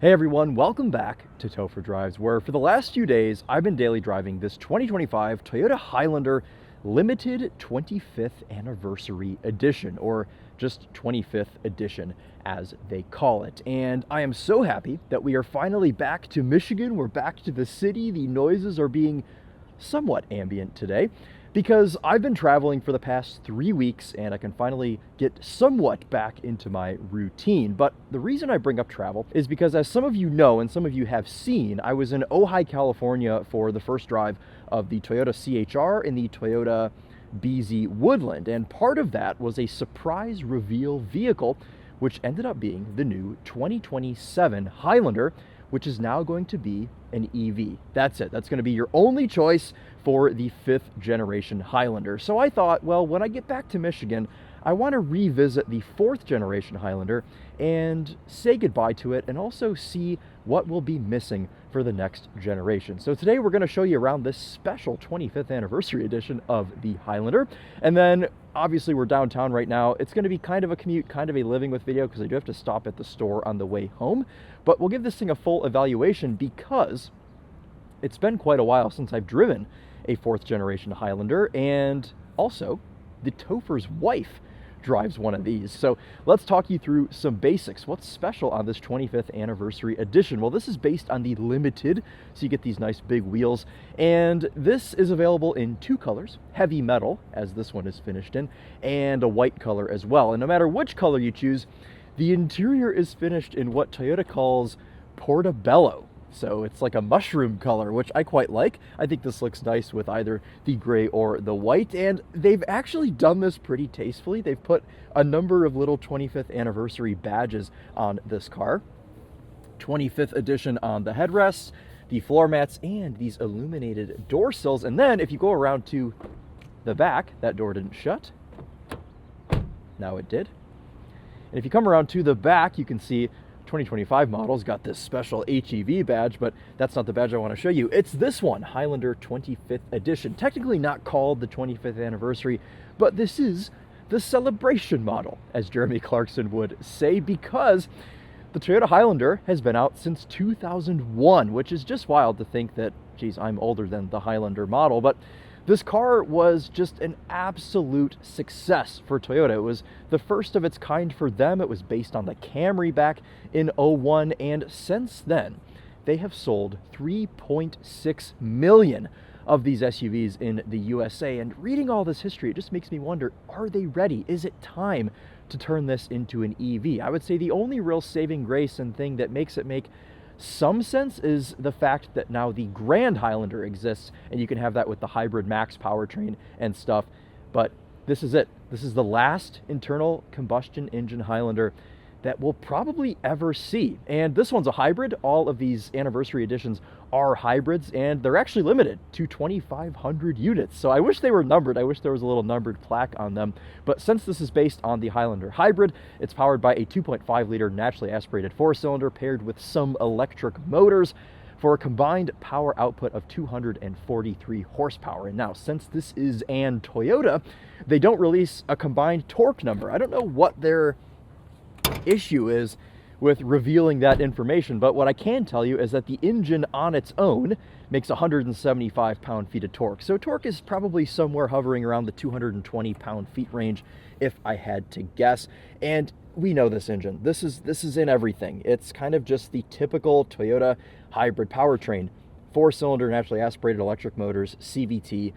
Hey everyone, welcome back to Topher Drives, where for the last few days I've been daily driving this 2025 Toyota Highlander Limited 25th Anniversary Edition, or just 25th Edition as they call it. And I am so happy that we are finally back to Michigan. We're back to the city. The noises are being somewhat ambient today, because I've been traveling for the past 3 weeks and I can finally get somewhat back into my routine. But the reason I bring up travel is because, as some of you know and some of you have seen, I was in Ojai, California for the first drive of the Toyota CHR and the Toyota BZ Woodland. And part of that was a surprise reveal vehicle, which ended up being the new 2027 Highlander, which is now going to be an EV. That's it. That's going to be your only choice for the 5th generation Highlander. So I thought, well, when I get back to Michigan, I want to revisit the 4th generation Highlander and say goodbye to it, and also see what will be missing for the next generation. So today we're going to show you around this special 25th anniversary edition of the Highlander. And then obviously we're downtown right now. It's going to be kind of a commute, kind of a living with video, because I do have to stop at the store on the way home. But we'll give this thing a full evaluation, because it's been quite a while since I've driven a 4th generation Highlander, and also the Topher's wife drives one of these. So let's talk you through some basics. What's special on this 25th anniversary edition? Well, this is based on the Limited, so you get these nice big wheels, and this is available in 2 colors, heavy metal, as this one is finished in, and a white color as well. And no matter which color you choose, the interior is finished in what Toyota calls portobello. So it's like a mushroom color, which I quite like. I think this looks nice with either the gray or the white, and they've actually done this pretty tastefully. They've put a number of little 25th anniversary badges on this car. 25th edition on the headrests, the floor mats, and these illuminated door sills. And then if you go around to the back, that door didn't shut. Now it did. And if you come around to the back, you can see 2025 models got this special HEV badge, but that's not the badge I want to show you. It's this one, Highlander 25th Edition. Technically not called the 25th anniversary, but this is the celebration model, as Jeremy Clarkson would say, because the Toyota Highlander has been out since 2001, which is just wild to think that, geez, I'm older than the Highlander model, but this car was just an absolute success for Toyota. It was the first of its kind for them. It was based on the Camry back in '01, and since then, they have sold 3.6 million of these SUVs in the USA. And reading all this history, it just makes me wonder, are they ready? Is it time to turn this into an EV? I would say the only real saving grace and thing that makes it make some sense is the fact that now the Grand Highlander exists, and you can have that with the hybrid max powertrain and stuff. But this is it. This is the last internal combustion engine Highlander that we'll probably ever see. And this one's a hybrid. All of these anniversary editions are hybrids, and they're actually limited to 2,500 units. So I wish they were numbered. I wish there was a little numbered plaque on them. But since this is based on the Highlander hybrid, it's powered by a 2.5 liter naturally aspirated 4-cylinder paired with some electric motors for a combined power output of 243 horsepower. And now, since this is an Toyota, they don't release a combined torque number. I don't know what their issue is with revealing that information, but what I can tell you is that the engine on its own makes 175 pound-feet of torque. So torque is probably somewhere hovering around the 220 pound-feet range, if I had to guess. And we know this engine. This is in everything. It's kind of just the typical Toyota hybrid powertrain. 4-cylinder naturally aspirated electric motors, CVT,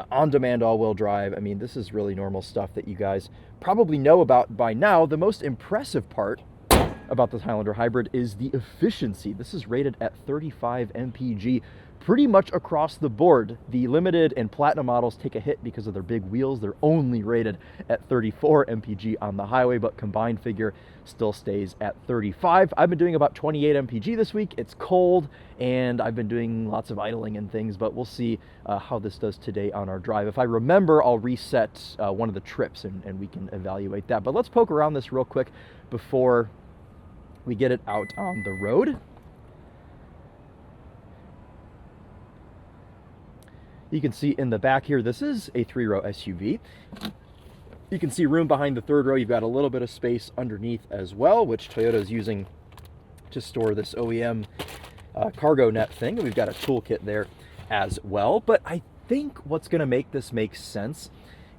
on-demand all-wheel drive. I mean, this is really normal stuff that you guys probably know about by now. The most impressive part about this Highlander hybrid is the efficiency. This is rated at 35 mpg pretty much across the board. The Limited and Platinum models take a hit because of their big wheels. They're only rated at 34 mpg on the highway, but combined figure still stays at 35. I've been doing about 28 mpg this week. It's cold, and I've been doing lots of idling and things, but we'll see how this does today on our drive. If I remember, I'll reset one of the trips, and we can evaluate that. But let's poke around this real quick before we get it out on the road. You can see in the back here, this is a 3-row SUV. You can see room behind the 3rd row. You've got a little bit of space underneath as well, which Toyota is using to store this OEM cargo net thing. And we've got a toolkit there as well. But I think what's going to make this make sense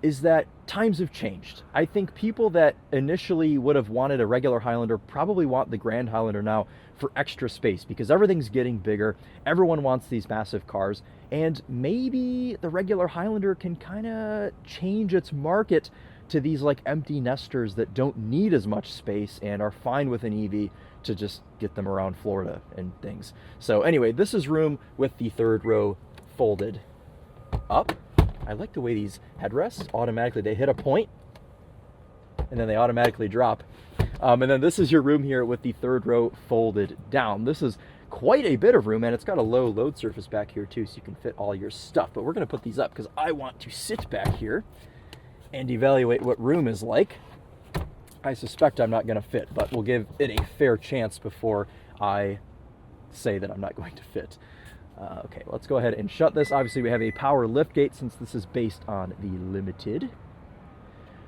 is that times have changed. I think people that initially would have wanted a regular Highlander probably want the Grand Highlander now for extra space, because everything's getting bigger. Everyone wants these massive cars, and maybe the regular Highlander can kind of change its market to these like empty nesters that don't need as much space and are fine with an EV to just get them around Florida and things. So anyway, this is room with the third row folded up. I like the way these headrests automatically, they hit a point and then they automatically drop. And then this is your room here with the third row folded down. This is quite a bit of room, and it's got a low load surface back here too, so you can fit all your stuff. But we're gonna put these up because I want to sit back here and evaluate what room is like. I suspect I'm not gonna fit, but we'll give it a fair chance before I say that I'm not going to fit. Okay, let's go ahead and shut this. Obviously, we have a power lift gate since this is based on the Limited.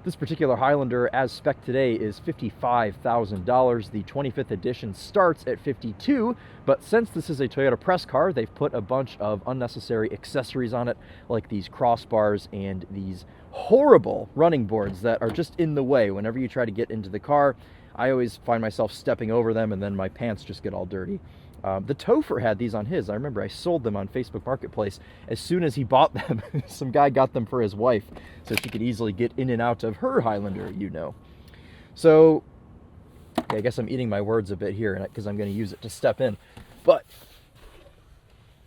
This particular Highlander, as spec today, is $55,000. The 25th edition starts at $52,000, but since this is a Toyota press car, they've put a bunch of unnecessary accessories on it, like these crossbars and these horrible running boards that are just in the way. Whenever you try to get into the car, I always find myself stepping over them, and then my pants just get all dirty. The Topher had these on his. I remember I sold them on Facebook Marketplace as soon as he bought them. Some guy got them for his wife so she could easily get in and out of her Highlander, you know. So, okay, I guess I'm eating my words a bit here because I'm going to use it to step in. But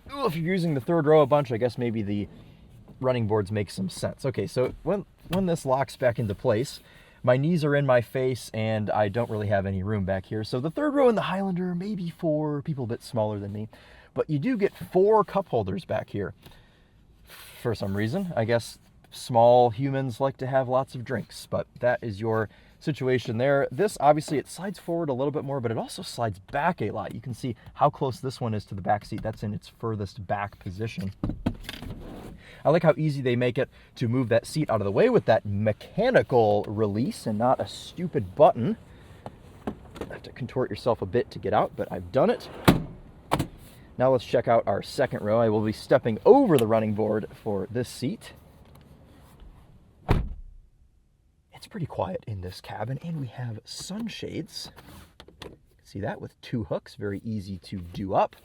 if you're using the third row a bunch, I guess maybe the running boards make some sense. Okay, so when this locks back into place, my knees are in my face, and I don't really have any room back here. So the third row in the Highlander, maybe for people a bit smaller than me. But you do get 4 cup holders back here. For some reason, I guess small humans like to have lots of drinks, but that is your situation there. This, obviously, it slides forward a little bit more, but it also slides back a lot. You can see how close this one is to the back seat. That's in its furthest back position. I like how easy they make it to move that seat out of the way with that mechanical release and not a stupid button. You have to contort yourself a bit to get out, but I've done it. Now let's check out our second row. I will be stepping over the running board for this seat. It's pretty quiet in this cabin, and we have sunshades. See that with 2 hooks, very easy to do up.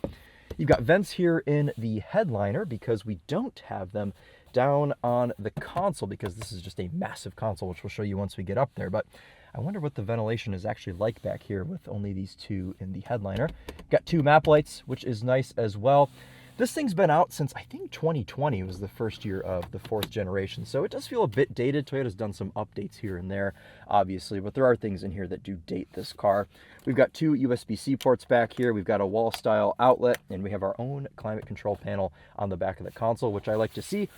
You've got vents here in the headliner because we don't have them down on the console because this is just a massive console, which we'll show you once we get up there. But I wonder what the ventilation is actually like back here with only these 2 in the headliner. Got 2 map lights, which is nice as well. This thing's been out since, I think, 2020 was the first year of the 4th generation, so it does feel a bit dated. Toyota's done some updates here and there, obviously, but there are things in here that do date this car. We've got 2 USB-C ports back here. We've got a wall-style outlet, and we have our own climate control panel on the back of the console, which I like to see.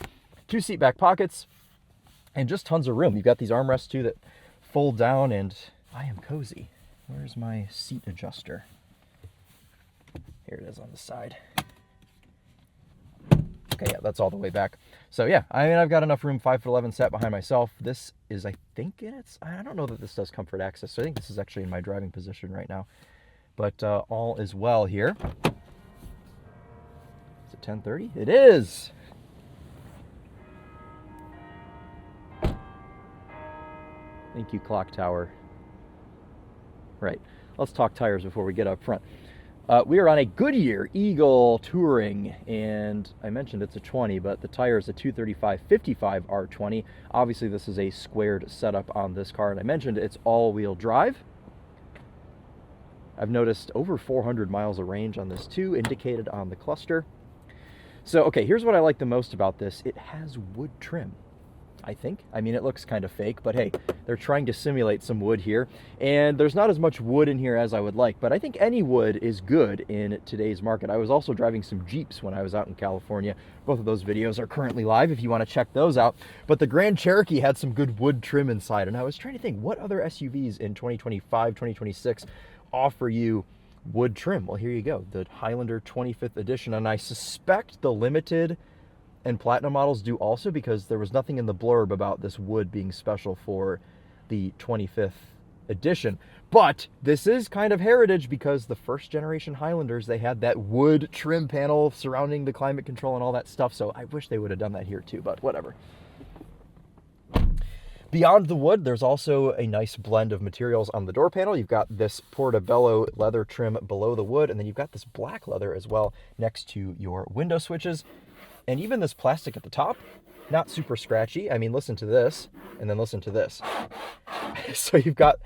2 seat back pockets, and just tons of room. You've got these armrests, too, that fold down, and I am cozy. Where's my seat adjuster? Here it is on the side. Okay, yeah, that's all the way back. So yeah, I mean, I've got enough room, 5'11" sat behind myself. This is, I think, I don't know that this does comfort access, so I think this is actually in my driving position right now. But all is well here. Is it 10:30? It is! Thank you, clock tower. Right, let's talk tires before we get up front. We are on a Goodyear Eagle Touring, and I mentioned it's a 20, but the tire is a 235/55 R20. Obviously, this is a squared setup on this car, and I mentioned it's all-wheel drive. I've noticed over 400 miles of range on this too, indicated on the cluster. So, okay, here's what I like the most about this. It has wood trim, I think. I mean, it looks kind of fake, but hey, they're trying to simulate some wood here. And there's not as much wood in here as I would like, but I think any wood is good in today's market. I was also driving some Jeeps when I was out in California. Both of those videos are currently live if you want to check those out. But the Grand Cherokee had some good wood trim inside, and I was trying to think, what other SUVs in 2025, 2026 offer you wood trim? Well, here you go, the Highlander 25th edition, and I suspect the Limited and Platinum models do also, because there was nothing in the blurb about this wood being special for the 25th edition. But this is kind of heritage because the first generation Highlanders, they had that wood trim panel surrounding the climate control and all that stuff. So I wish they would have done that here too, but whatever. Beyond the wood, there's also a nice blend of materials on the door panel. You've got this Portobello leather trim below the wood, and then you've got this black leather as well next to your window switches. And even this plastic at the top, not super scratchy. I mean, listen to this, and then listen to this. So you've got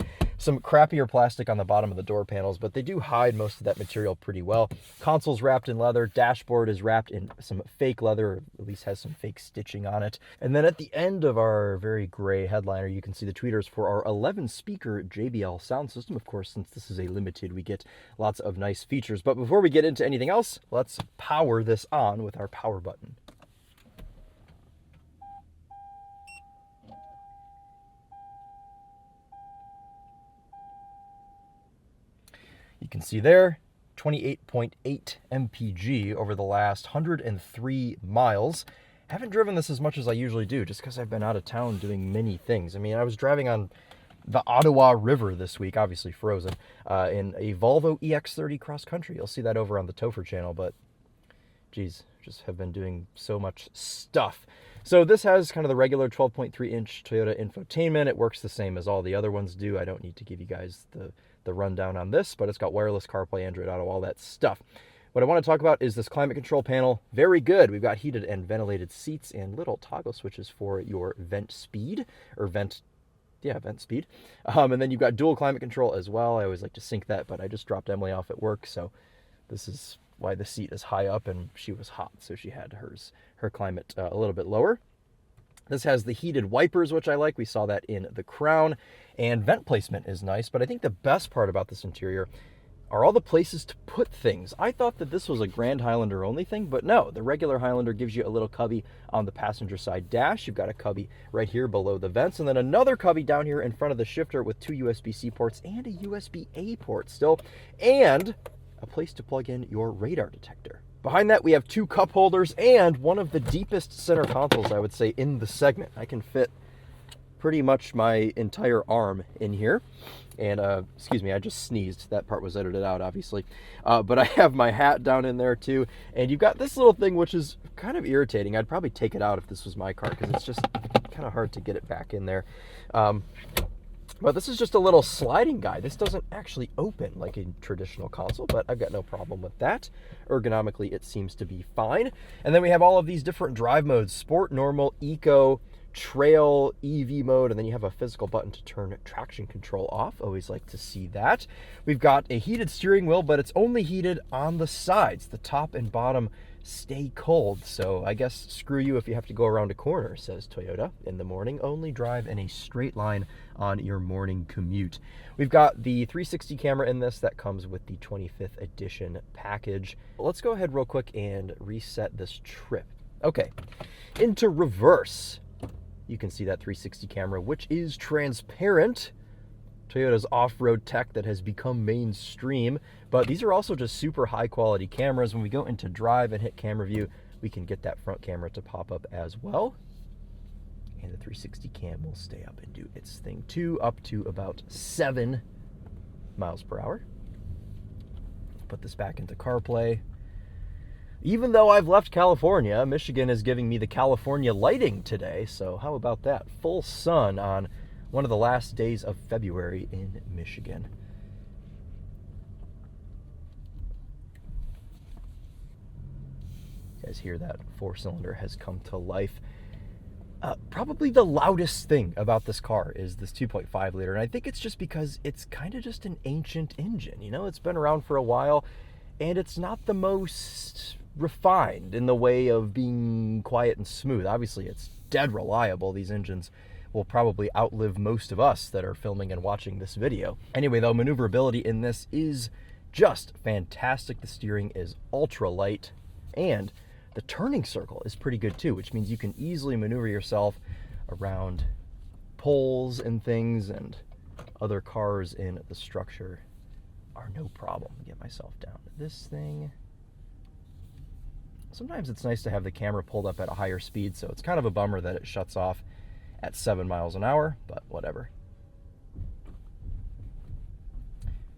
some crappier plastic on the bottom of the door panels, but they do hide most of that material pretty well. Console's wrapped in leather. Dashboard is wrapped in some fake leather, or at least has some fake stitching on it. And then at the end of our very gray headliner, you can see the tweeters for our 11-speaker JBL sound system. Of course, since this is a limited, we get lots of nice features. But before we get into anything else, let's power this on with our power button. You can see there, 28.8 mpg over the last 103 miles. Haven't driven this as much as I usually do, just because I've been out of town doing many things. I mean, I was driving on the Ottawa River this week, obviously frozen, in a Volvo EX30 cross country. You'll see that over on the Topher channel, but geez, just have been doing so much stuff. So this has kind of the regular 12.3-inch Toyota infotainment. It works the same as all the other ones do. I don't need to give you guys the rundown on this, but it's got wireless CarPlay, Android Auto, all that stuff. What I want to talk about is this climate control panel. Very good. We've got heated and ventilated seats and little toggle switches for your vent speed, or vent speed. And then you've got dual climate control as well. I always like to sync that, but I just dropped Emily off at work, so this is why the seat is high up, and she was hot, so she had her climate a little bit lower. This has the heated wipers, which I like. We saw that in the Crown. And vent placement is nice, but I think the best part about this interior are all the places to put things. I thought that this was a Grand Highlander only thing, but no. The regular Highlander gives you a little cubby on the passenger side dash. You've got a cubby right here below the vents, and then another cubby down here in front of the shifter with 2 USB-C ports and a USB-A port still, and a place to plug in your radar detector. Behind that, we have 2 cup holders and one of the deepest center consoles, I would say, in the segment. I can fit pretty much my entire arm in here. And, excuse me, I just sneezed. That part was edited out, obviously. But I have my hat down in there, too. And you've got this little thing, which is kind of irritating. I'd probably take it out if this was my car, because it's just kind of hard to get it back in there. But this is just a little sliding guy. This doesn't actually open like a traditional console, but I've got no problem with that. Ergonomically, it seems to be fine. And then we have all of these different drive modes: Sport, Normal, Eco, Trail, EV mode, and then you have a physical button to turn traction control off. Always like to see that. We've got a heated steering wheel, but it's only heated on the sides. The top and bottom stay cold, so I guess screw you if you have to go around a corner, says Toyota in the morning. Only drive in a straight line on your morning commute. We've got the 360 camera in this that comes with the 25th edition package. Let's go ahead real quick and reset this trip. Okay, into reverse. You can see that 360 camera, which is transparent. Toyota's off-road tech that has become mainstream, but these are also just super high-quality cameras. When we go into drive and hit camera view, we can get that front camera to pop up as well. And the 360 cam will stay up and do its thing too, up to about 7 miles per hour. Put this back into CarPlay. Even though I've left California, Michigan is giving me the California lighting today, so how about that? Full sun on one of the last days of February in Michigan. You guys hear that 4-cylinder has come to life. Probably the loudest thing about this car is this 2.5 liter, and I think it's just because it's kind of just an ancient engine. You know, it's been around for a while, and it's not the most refined in the way of being quiet and smooth. Obviously, it's dead reliable. These engines will probably outlive most of us that are filming and watching this video. Anyway, though, maneuverability in this is just fantastic. The steering is ultra light, and the turning circle is pretty good too, which means you can easily maneuver yourself around poles and things, and other cars in the structure are no problem. Get myself down to this thing. Sometimes it's nice to have the camera pulled up at a higher speed, so it's kind of a bummer that it shuts off at 7 miles an hour, but whatever.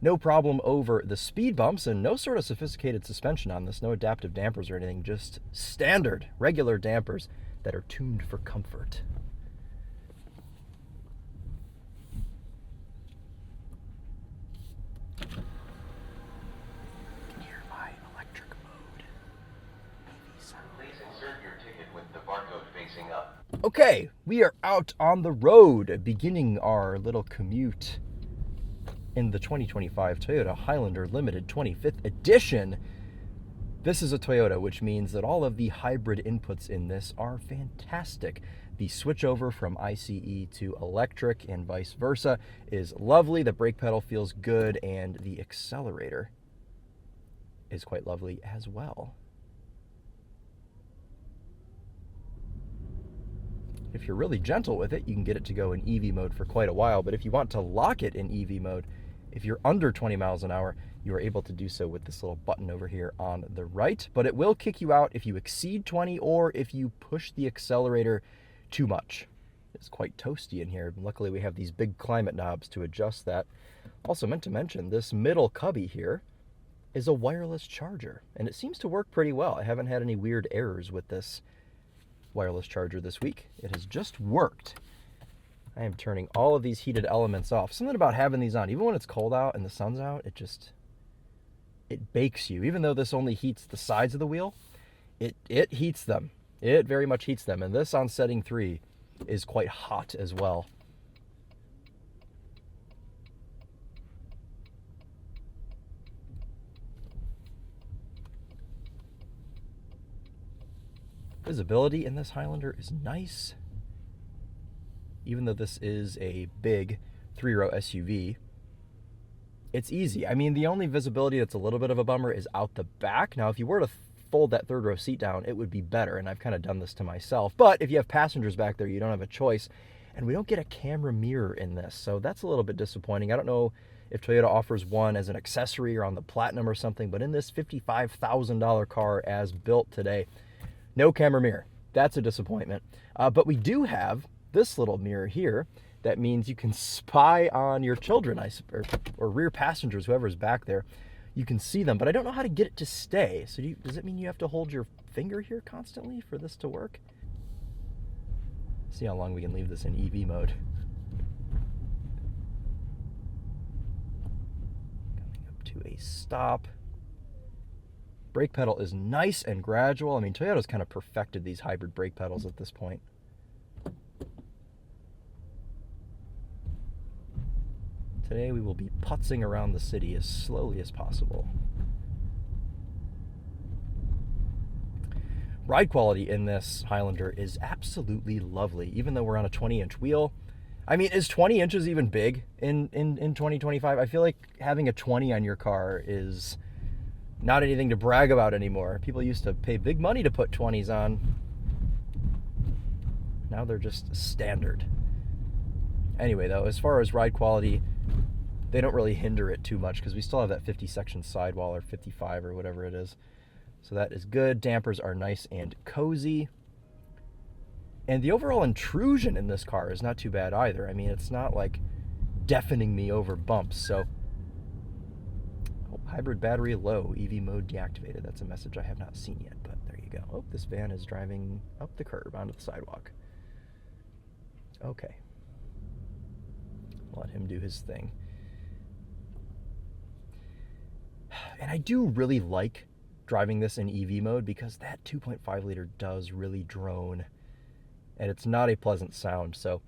No problem over the speed bumps, and no sort of sophisticated suspension on this, no adaptive dampers or anything, just standard, regular dampers that are tuned for comfort. You can hear my electric mode. Please insert your ticket with the barcode facing up. Okay, we are out on the road, beginning our little commute in the 2025 Toyota Highlander Limited 25th Edition. This is a Toyota, which means that all of the hybrid inputs in this are fantastic. The switchover from ICE to electric and vice versa is lovely. The brake pedal feels good, and the accelerator is quite lovely as well. If you're really gentle with it, you can get it to go in EV mode for quite a while, but if you want to lock it in EV mode, if you're under 20 miles an hour, you are able to do so with this little button over here on the right, but it will kick you out if you exceed 20 or if you push the accelerator too much. It's quite toasty in here. Luckily, we have these big climate knobs to adjust that. Also meant to mention, this middle cubby here is a wireless charger, and it seems to work pretty well. I haven't had any weird errors with this wireless charger this week. It has just worked. I am turning all of these heated elements off. Something about having these on, even when it's cold out and the sun's out, it bakes you. Even though this only heats the sides of the wheel, it heats them. It very much heats them. And this on setting 3 is quite hot as well. Visibility in this Highlander is nice. Even though this is a big 3-row SUV, it's easy. I mean, the only visibility that's a little bit of a bummer is out the back. Now, if you were to fold that 3rd row seat down, it would be better, and I've kind of done this to myself. But if you have passengers back there, you don't have a choice. And we don't get a camera mirror in this, so that's a little bit disappointing. I don't know if Toyota offers one as an accessory or on the Platinum or something, but in this $55,000 car as built today, no camera mirror. That's a disappointment. But we do have this little mirror here. That means you can spy on your children, or rear passengers, whoever's back there. You can see them, but I don't know how to get it to stay. So does it mean you have to hold your finger here constantly for this to work? See how long we can leave this in EV mode. Coming up to a stop. Brake pedal is nice and gradual. I mean, Toyota's kind of perfected these hybrid brake pedals at this point. Today we will be putzing around the city as slowly as possible. Ride quality in this Highlander is absolutely lovely, even though we're on a 20-inch wheel. I mean, is 20 inches even big in 2025? I feel like having a 20 on your car is not anything to brag about anymore. People used to pay big money to put 20s on. Now they're just standard. Anyway, though, as far as ride quality, they don't really hinder it too much because we still have that 50 section sidewall, or 55 or whatever it is. So that is good. Dampers are nice and cozy. And the overall intrusion in this car is not too bad either. I mean, it's not like deafening me over bumps. So, hybrid battery low, EV mode deactivated. That's a message I have not seen yet, but there you go. Oh, this van is driving up the curb onto the sidewalk. Okay. Let him do his thing. And I do really like driving this in EV mode because that 2.5 liter does really drone, and it's not a pleasant sound. So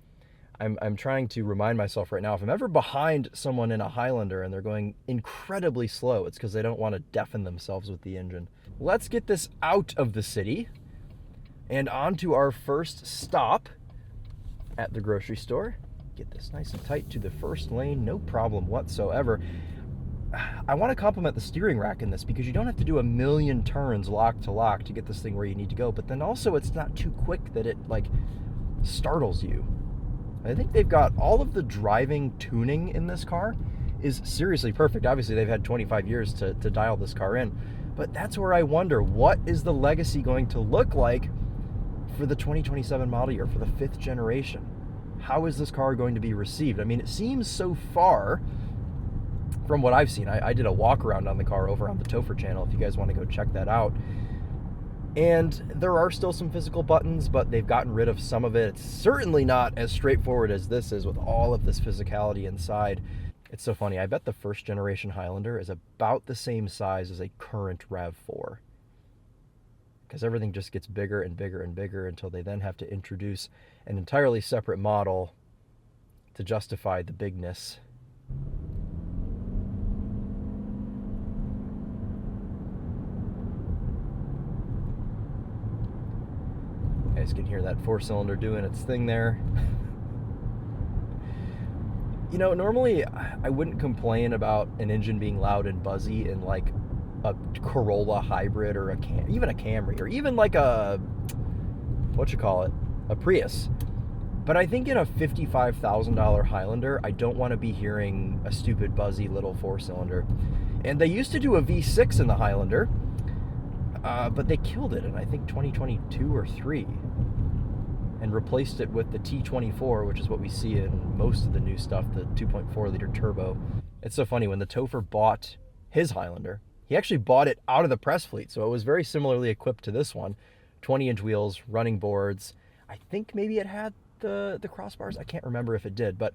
I'm trying to remind myself right now, if I'm ever behind someone in a Highlander and they're going incredibly slow, it's because they don't want to deafen themselves with the engine. Let's get this out of the city and on to our first stop at the grocery store. Get this nice and tight to the first lane, no problem whatsoever. I want to compliment the steering rack in this because you don't have to do a million turns lock to lock to get this thing where you need to go, but then also it's not too quick that it like startles you. I think they've got all of the driving tuning in this car is seriously perfect. Obviously they've had 25 years to dial this car in, but that's where I wonder, what is the legacy going to look like for the 2027 model year, for the 5th generation? How is this car going to be received? I mean, it seems so far from what I've seen. I did a walk around on the car over on the Topher channel if you guys want to go check that out. And there are still some physical buttons, but they've gotten rid of some of it. It's certainly not as straightforward as this is with all of this physicality inside. It's so funny. I bet the first generation Highlander is about the same size as a current RAV4. Because everything just gets bigger and bigger and bigger until they then have to introduce an entirely separate model to justify the bigness. You guys can hear that 4-cylinder doing its thing there. You know, normally I wouldn't complain about an engine being loud and buzzy in like a Corolla hybrid or even a Camry or even like a, a Prius. But I think in a $55,000 Highlander, I don't want to be hearing a stupid buzzy little 4-cylinder. And they used to do a V6 in the Highlander, but they killed it in I think 2022 or 3 and replaced it with the T24, which is what we see in most of the new stuff, the 2.4 liter turbo. It's so funny, when the Topher bought his Highlander, he actually bought it out of the press fleet, so it was very similarly equipped to this one. 20-inch wheels, running boards. I think maybe it had the crossbars. I can't remember if it did, but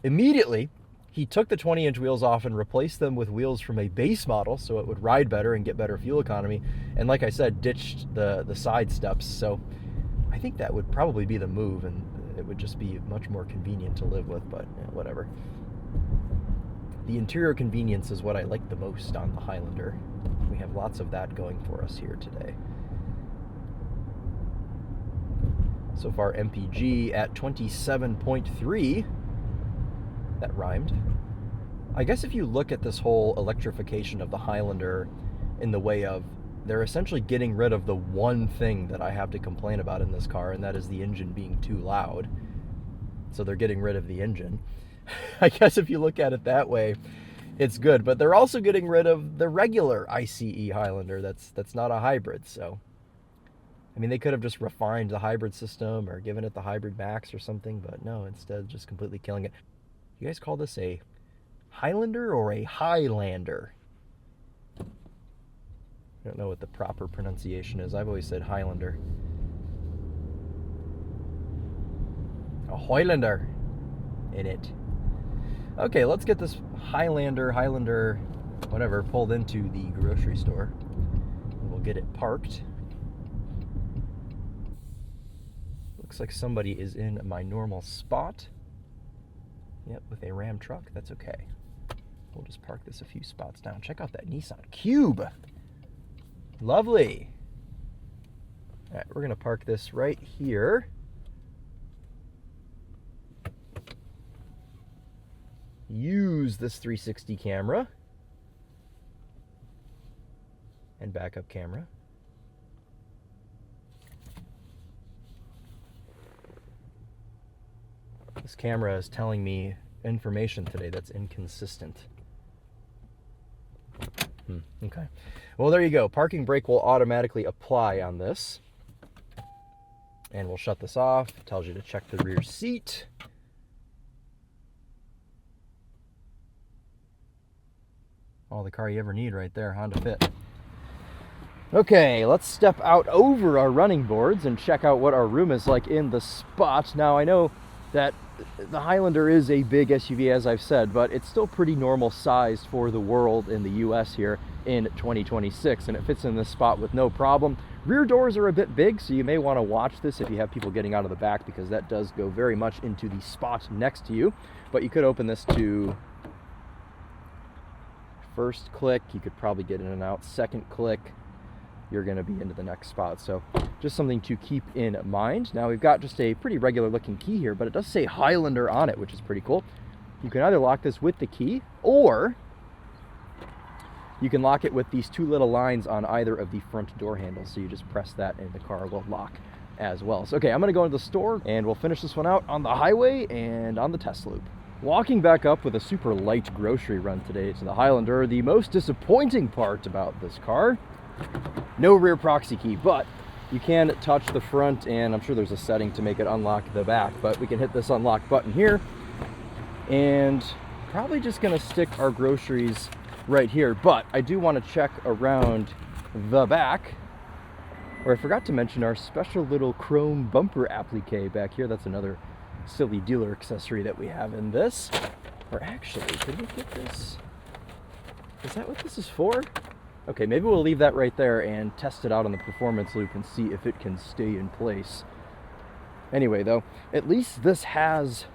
immediately he took the 20-inch wheels off and replaced them with wheels from a base model so it would ride better and get better fuel economy. And like I said, ditched the side steps. So I think that would probably be the move, and it would just be much more convenient to live with, but whatever. The interior convenience is what I like the most on the Highlander. We have lots of that going for us here today. So far, MPG at 27.3. That rhymed. I guess if you look at this whole electrification of the Highlander in the way of they're essentially getting rid of the one thing that I have to complain about in this car, and that is the engine being too loud. So they're getting rid of the engine. I guess if you look at it that way, it's good. But they're also getting rid of the regular ICE Highlander that's not a hybrid. So, I mean, they could have just refined the hybrid system or given it the Hybrid Max or something, but no, instead just completely killing it. You guys call this a Highlander or a Highlander? I don't know what the proper pronunciation is. I've always said Highlander. A Highlander in it. Okay, let's get this Highlander, whatever, pulled into the grocery store. We'll get it parked. Looks like somebody is in my normal spot. Yep, with a Ram truck. That's okay. We'll just park this a few spots down. Check out that Nissan Cube. Lovely. All right, we're going to park this right here. Use this 360 camera and backup camera. This camera is telling me information today that's inconsistent. Okay. Well, there you go. Parking brake will automatically apply on this. And we'll shut this off. It tells you to check the rear seat. All the car you ever need right there, Honda Fit. Okay, let's step out over our running boards and check out what our room is like in the spot. Now, I know that the Highlander is a big SUV, as I've said, but it's still pretty normal sized for the world in the US here in 2026, and it fits in this spot with no problem. Rear doors are a bit big, so you may want to watch this if you have people getting out of the back, because that does go very much into the spot next to you. But you could open this to first click, you could probably get in and out. Second click, you're going to be into the next spot. So just something to keep in mind. Now we've got just a pretty regular looking key here, but it does say Highlander on it, which is pretty cool. You can either lock this with the key, or you can lock it with these two little lines on either of the front door handles. So you just press that and the car will lock as well. So, okay, I'm going to go into the store and we'll finish this one out on the highway and on the test loop. Walking back up with a super light grocery run today to the Highlander, the most disappointing part about this car, no rear proxy key, but you can touch the front, and I'm sure there's a setting to make it unlock the back, but we can hit this unlock button here, and probably just gonna stick our groceries right here, but I do want to check around the back, where I forgot to mention our special little chrome bumper applique back here. That's another silly dealer accessory that we have in this. Or actually, could we get this? Is that what this is for? Okay, maybe we'll leave that right there and test it out on the performance loop and see if it can stay in place. Anyway, though, at least this has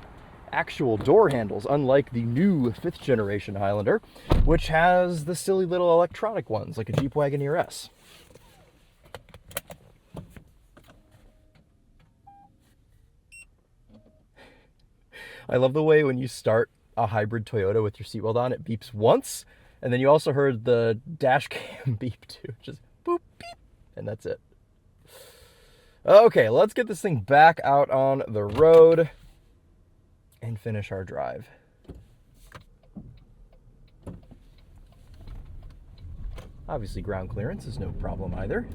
actual door handles, unlike the new 5th generation Highlander, which has the silly little electronic ones, like a Jeep Wagoneer S. I love the way when you start a hybrid Toyota with your seatbelt on, it beeps once, and then you also heard the dash cam beep too, just boop, beep, and that's it. Okay, let's get this thing back out on the road and finish our drive. Obviously, ground clearance is no problem either.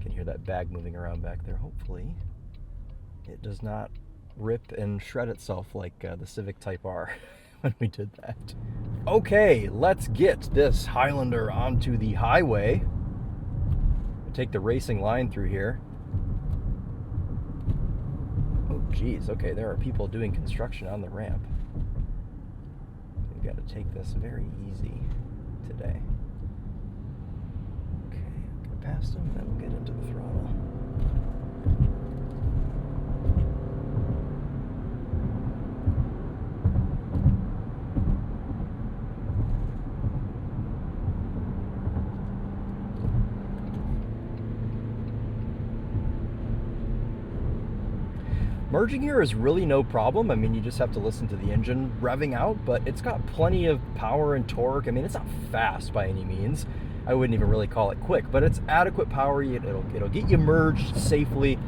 Can hear that bag moving around back there. Hopefully, it does not rip and shred itself like the Civic Type R when we did that. Okay, let's get this Highlander onto the highway. Take the racing line through here. Oh geez, okay, there are people doing construction on the ramp. We've got to take this very easy today. Okay, get past them, then we'll get into the throttle. Merging here is really no problem. I mean, you just have to listen to the engine revving out, but it's got plenty of power and torque. I mean, it's not fast by any means. I wouldn't even really call it quick, but it's adequate power. It'll get you merged safely,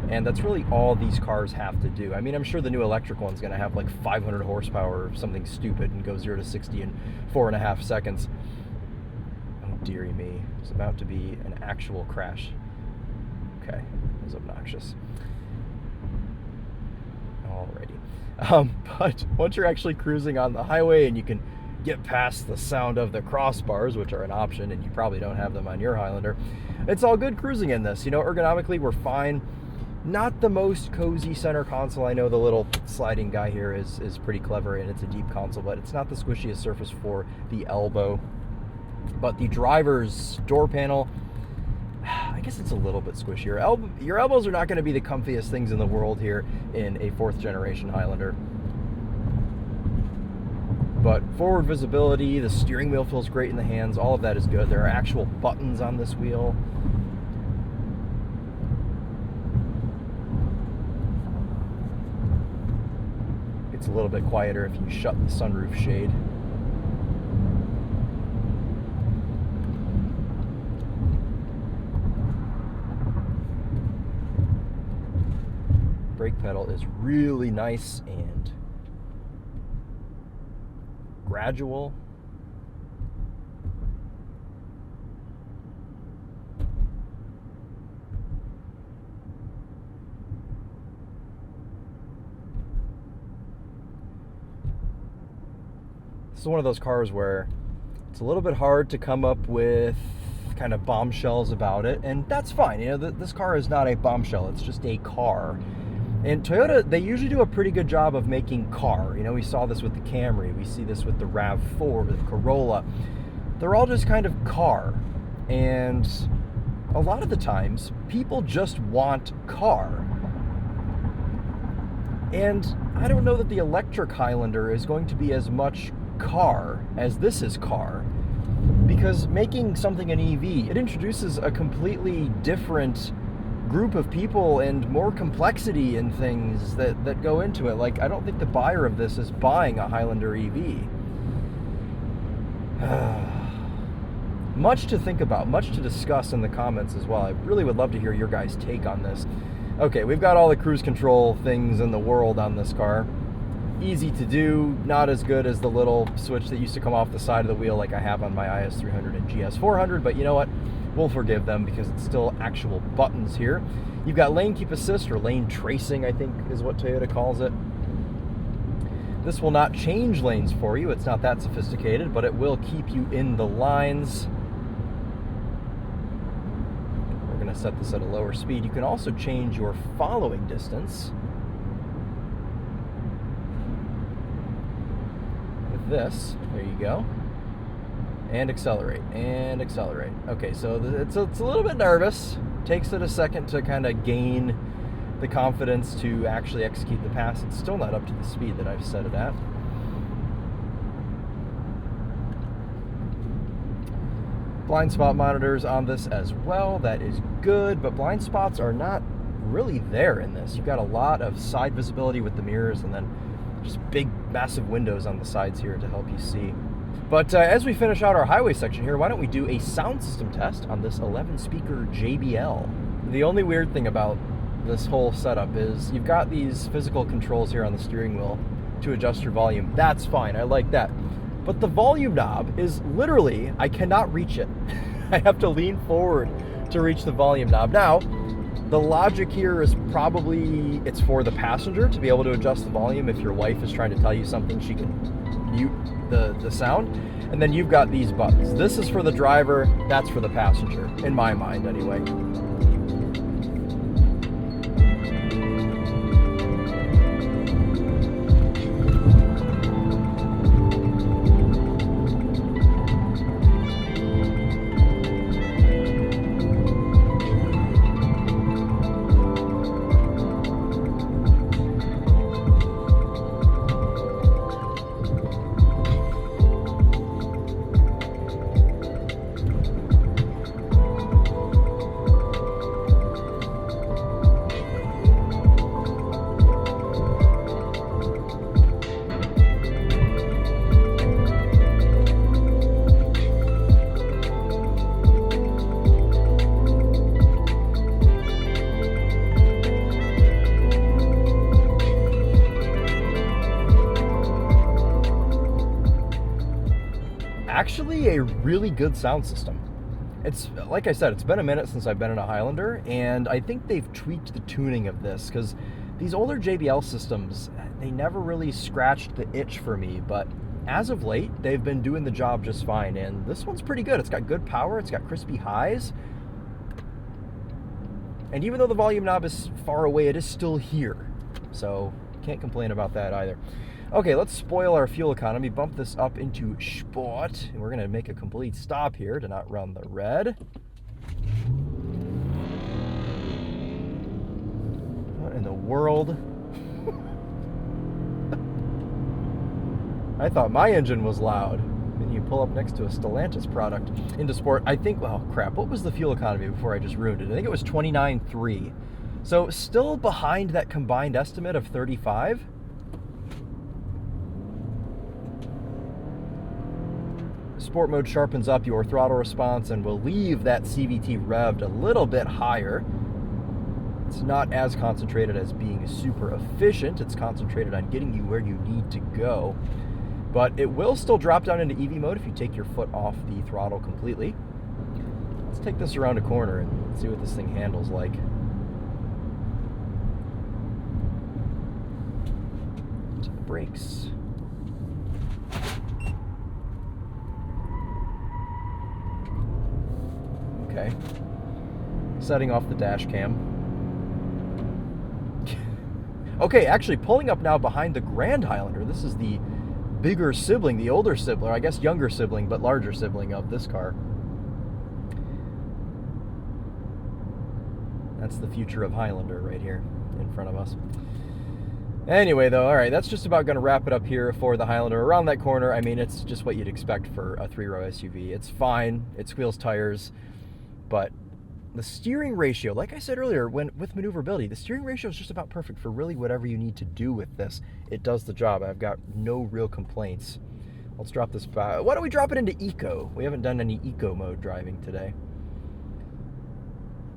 and that's really all these cars have to do. I mean, I'm sure the new electric one's going to have like 500 horsepower or something stupid and go 0 to 60 in 4.5 seconds. Oh, dearie me. It's about to be an actual crash. Okay, that was obnoxious. Alrighty. But once you're actually cruising on the highway and you can get past the sound of the crossbars, which are an option, and you probably don't have them on your Highlander, it's all good cruising in this. You know, ergonomically, we're fine. Not the most cozy center console. I know the little sliding guy here is pretty clever, and it's a deep console, but it's not the squishiest surface for the elbow. But the driver's door panel, I guess it's a little bit squishier. Your elbows are not going to be the comfiest things in the world here in a 4th generation Highlander. But forward visibility, the steering wheel feels great in the hands, all of that is good. There are actual buttons on this wheel. It's a little bit quieter if you shut the sunroof shade. Brake pedal is really nice and gradual. This is one of those cars where it's a little bit hard to come up with kind of bombshells about it, and that's fine. You know, this car is not a bombshell, it's just a car. And Toyota, they usually do a pretty good job of making car. You know, we saw this with the Camry, we see this with the RAV4, with the Corolla. They're all just kind of car. And a lot of the times, people just want car. And I don't know that the electric Highlander is going to be as much car as this is car. Because making something an EV, it introduces a completely different group of people and more complexity in things that go into it. Like, I don't think the buyer of this is buying a Highlander EV. Much to think about, much to discuss in the comments as well. I really would love to hear your guys' take on this. Okay, we've got all the cruise control things in the world on this car. Easy to do, not as good as the little switch that used to come off the side of the wheel like I have on my IS300 and GS400, but you know what? we'll forgive them because it's still actual buttons here. You've got lane keep assist, or lane tracing, I think is what Toyota calls it. This will not change lanes for you. It's not that sophisticated, but it will keep you in the lines. We're going to set this at a lower speed. You can also change your following distance with this. There you go. And accelerate, and accelerate. Okay, so it's a little bit nervous. Takes it a second to kind of gain the confidence to actually execute the pass. It's still not up to the speed that I've set it at. Blind spot monitors on this as well. That is good, but blind spots are not really there in this. You've got a lot of side visibility with the mirrors, and then just big, massive windows on the sides here to help you see. But as we finish out our highway section here, why don't we do a sound system test on this 11-speaker JBL. The only weird thing about this whole setup is you've got these physical controls here on the steering wheel to adjust your volume. That's fine, I like that. But the volume knob is literally, I cannot reach it. I have to lean forward to reach the volume knob. Now, the logic here is probably it's for the passenger to be able to adjust the volume. If your wife is trying to tell you something, she can mute the sound. And then you've got these buttons. This is for the driver, that's for the passenger, in my mind anyway. Actually a really good sound system. It's, like I said, it's been a minute since I've been in a Highlander, and I think they've tweaked the tuning of this, because these older JBL systems, they never really scratched the itch for me, but as of late, they've been doing the job just fine, and this one's pretty good. It's got good power, it's got crispy highs, and even though the volume knob is far away, it is still here, so can't complain about that either. Okay, let's spoil our fuel economy, bump this up into Sport, and we're going to make a complete stop here to not run the red. What in the world? I thought my engine was loud. Then you pull up next to a Stellantis product into Sport. I think, well, crap, what was the fuel economy before I just ruined it? I think it was 29.3. So still behind that combined estimate of 35. Sport mode sharpens up your throttle response and will leave that CVT revved a little bit higher. It's not as concentrated as being super efficient. It's concentrated on getting you where you need to go. But it will still drop down into EV mode if you take your foot off the throttle completely. Let's take this around a corner and see what this thing handles like. To the brakes. Okay. Setting off the dash cam. Okay, actually pulling up now behind the Grand Highlander. This is the bigger sibling, the older sibling, I guess younger sibling, but larger sibling of this car. That's the future of Highlander right here in front of us. Anyway, though, all right, that's just about going to wrap it up here for the Highlander. Around that corner, I mean, it's just what you'd expect for a three-row SUV. It's fine. It squeals tires. But the steering ratio, like I said earlier, with maneuverability, the steering ratio is just about perfect for really whatever you need to do with this. It does the job. I've got no real complaints. Let's drop this back. Why don't we drop it into Eco? We haven't done any Eco mode driving today.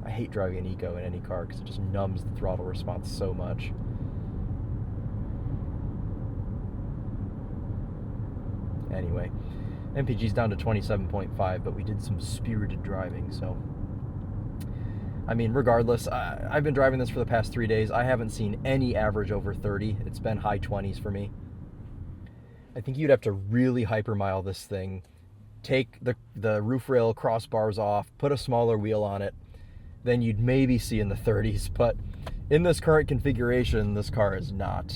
I hate driving in Eco in any car because it just numbs the throttle response so much. Anyway, MPG's down to 27.5, but we did some spirited driving, so. I mean, regardless, I've been driving this for the past 3 days. I haven't seen any average over 30. It's been high 20s for me. I think you'd have to really hypermile this thing, take the roof rail crossbars off, put a smaller wheel on it, then you'd maybe see in the 30s. But in this current configuration, this car is not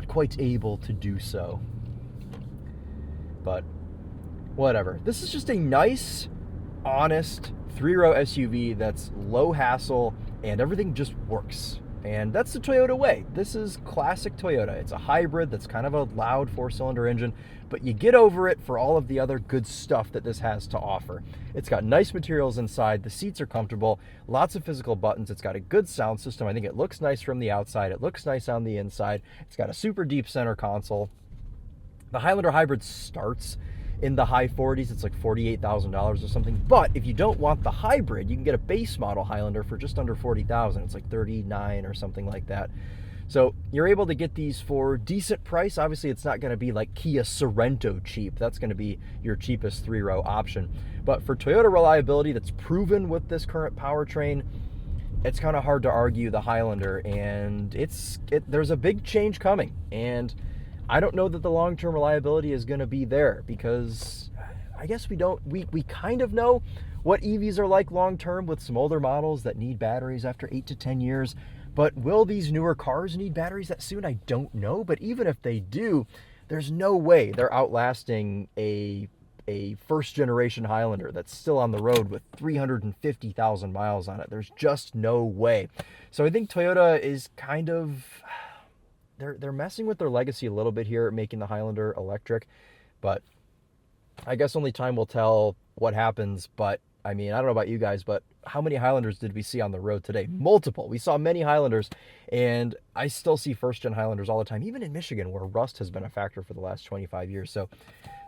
quite able to do so. But whatever. This is just a nice, honest 3-row SUV that's low hassle and everything just works. And that's the Toyota way. This is classic Toyota. It's a hybrid that's kind of a loud 4-cylinder engine, but you get over it for all of the other good stuff that this has to offer. It's got nice materials inside. The seats are comfortable, lots of physical buttons. It's got a good sound system. I think it looks nice from the outside. It looks nice on the inside. It's got a super deep center console. The Highlander hybrid starts in the high 40s. It's like $48,000 or something. But if you don't want the hybrid, you can get a base model Highlander for just under $40,000. It's like $39,000 or something like that. So you're able to get these for decent price. Obviously, it's not going to be like Kia Sorento cheap. That's going to be your cheapest 3-row option. But for Toyota reliability that's proven with this current powertrain, it's kind of hard to argue the Highlander. And there's a big change coming. And I don't know that the long-term reliability is going to be there, because I guess we kind of know what EVs are like long-term with some older models that need batteries after 8 to 10 years. But will these newer cars need batteries that soon? I don't know. But even if they do, there's no way they're outlasting a first-generation Highlander that's still on the road with 350,000 miles on it. There's just no way. So I think Toyota is kind of... They're messing with their legacy a little bit here, making the Highlander electric, but I guess only time will tell what happens. But I mean, I don't know about you guys, but how many Highlanders did we see on the road today? Multiple. We saw many Highlanders, and I still see first-gen Highlanders all the time, even in Michigan, where rust has been a factor for the last 25 years. So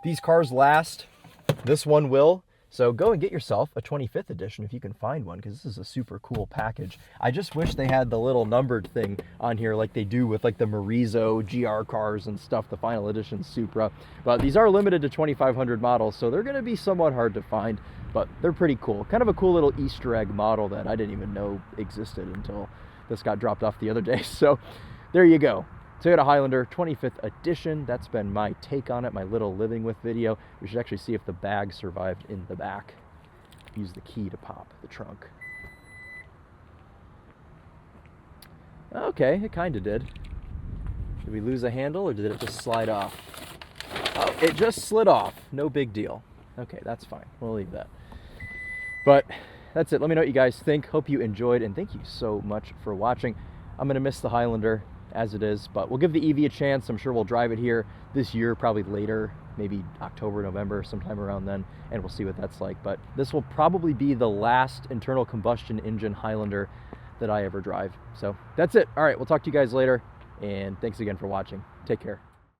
these cars last. This one will. So go and get yourself a 25th edition if you can find one, because this is a super cool package. I just wish they had the little numbered thing on here like they do with like the Morizo GR cars and stuff, the final edition Supra. But these are limited to 2,500 models, so they're going to be somewhat hard to find, but they're pretty cool. Kind of a cool little Easter egg model that I didn't even know existed until this got dropped off the other day. So there you go. Toyota Highlander 25th edition. That's been my take on it, my little living with video. We should actually see if the bag survived in the back. Use the key to pop the trunk. Okay, it kind of did. Did we lose a handle, or did it just slide off? Oh, it just slid off. No big deal. Okay, that's fine. We'll leave that. But that's it. Let me know what you guys think. Hope you enjoyed, and thank you so much for watching. I'm going to miss the Highlander as it is, but we'll give the EV a chance. I'm sure we'll drive it here this year, probably later, maybe October, November, sometime around then, and we'll see what that's like. But this will probably be the last internal combustion engine Highlander that I ever drive. So that's it. All right, we'll talk to you guys later, and thanks again for watching. Take care.